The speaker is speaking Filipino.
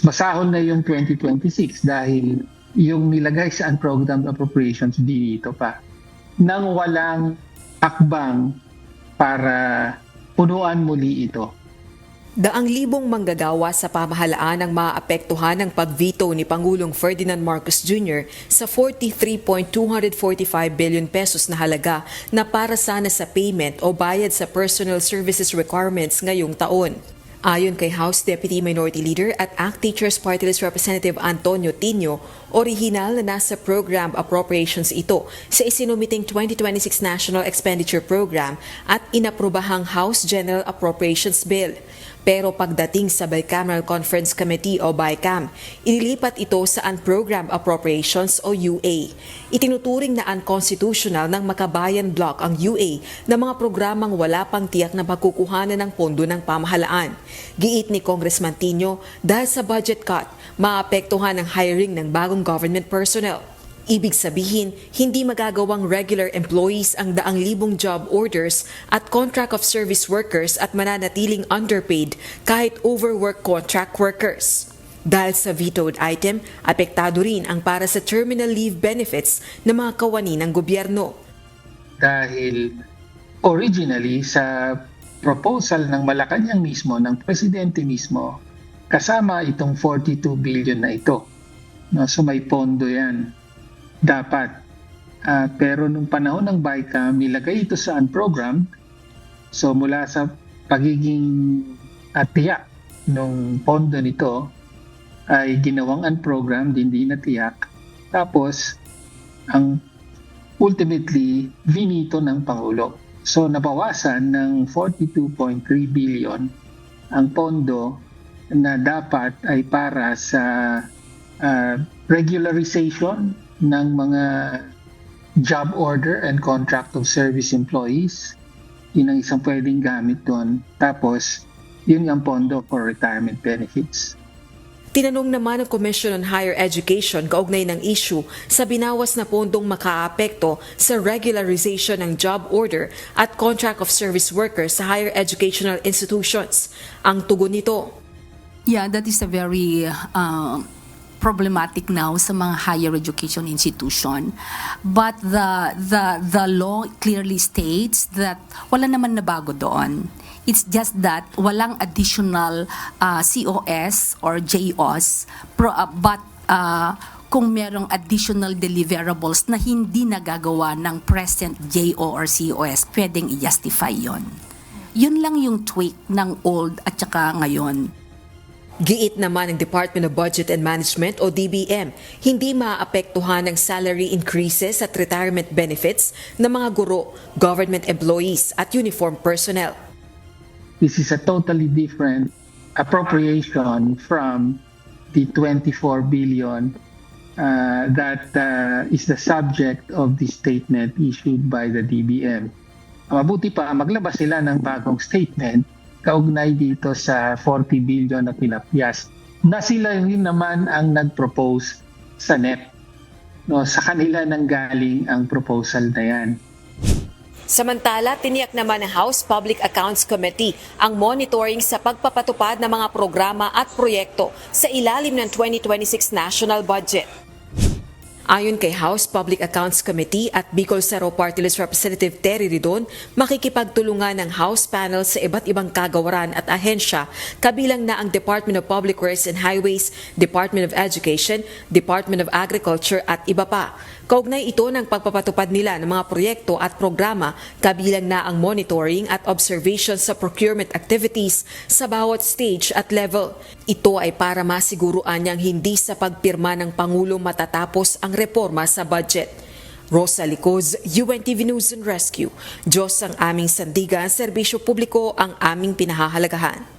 Masahol na yung 2026 dahil yung nilagay sa unprogrammed appropriations dito pa nang walang akbang para punuan muli ito. Daang libong manggagawa sa pamahalaan ang maapektuhan ng pagveto ni Pangulong Ferdinand Marcos Jr. sa 43.245 billion pesos na halaga na para sana sa payment o bayad sa personal services requirements ngayong taon. Ayon kay House Deputy Minority Leader at ACT Teachers Party List Representative Antonio Tino, orihinal na nasa program appropriations ito sa isinumiting 2026 National Expenditure Program at inaprobahang House General Appropriations Bill. Pero pagdating sa Bicameral Conference Committee o BICAM, inilipat ito sa Unprogrammed Appropriations o UA. Itinuturing na unconstitutional ng Makabayan Bloc ang UA na mga programang wala pang tiyak na pagkukuhanan ng pondo ng pamahalaan. Giit ni Congressman Tino, dahil sa budget cut, maapektuhan ang hiring ng bagong government personnel. Ibig sabihin, hindi magagawang regular employees ang daang libong job orders at contract of service workers at mananatiling underpaid kahit overwork contract workers. Dahil sa vetoed item, apektado rin ang para sa terminal leave benefits ng mga kawani ng gobyerno. Dahil originally sa proposal ng Malacanang mismo, ng presidente mismo, kasama itong 42 billion na ito. No, so may pondo yan. Dapat. Pero nung panahon ng BICAM, nilagay ito sa unprogrammed. So mula sa pagiging tiyak ng pondo nito ay ginawang unprogrammed, hindi natiyak. Tapos, ang ultimately, vinito ng Pangulo. So nabawasan ng 42.3 billion ang pondo na dapat ay para sa regularization ng mga job order and contract of service employees. Yun ang isang pwedeng gamit doon. Tapos, yun ang pondo for retirement benefits. Tinanong naman ng Commission on Higher Education kaugnay ng issue sa binawas na pondong makaapekto sa regularization ng job order at contract of service workers sa higher educational institutions. Ang tugon nito, yeah, that is a very problematic now sa mga higher education institution. But the law clearly states that wala naman nabago doon. It's just that walang additional COS or JOS, but kung merong additional deliverables na hindi nagagawa ng present JO or COS, pwedeng i-justify yon. Yun lang yung tweak ng old at saka ngayon. Giit naman ng Department of Budget and Management o DBM, hindi maapektuhan ng salary increases at retirement benefits ng mga guro, government employees at uniform personnel. This is a totally different appropriation from the 24 billion that is the subject of the statement issued by the DBM. Mabuti pa, maglabas sila ng bagong statement kaugnay dito sa 40 billion na pinapyas na sila rin naman ang nag-propose sa NEP. No, sa kanila nanggaling ang proposal na yan. Samantala, tiniyak naman ng House Public Accounts Committee ang monitoring sa pagpapatupad ng mga programa at proyekto sa ilalim ng 2026 National Budget. Ayon kay House Public Accounts Committee at Bicol Sero Party List Representative Terry Ridon, makikipagtulungan ng House panel sa iba't ibang kagawaran at ahensya, kabilang na ang Department of Public Works and Highways, Department of Education, Department of Agriculture at iba pa. Kaugnay ito ng pagpapatupad nila ng mga proyekto at programa, kabilang na ang monitoring at observation sa procurement activities sa bawat stage at level. Ito ay para masiguruan niyang hindi sa pagpirma ng Pangulo matatapos ang reforma sa budget. Rosa Licoz, UNTV News and Rescue. Diyos ang aming sandigan, serbisyo publiko ang aming pinahahalagahan.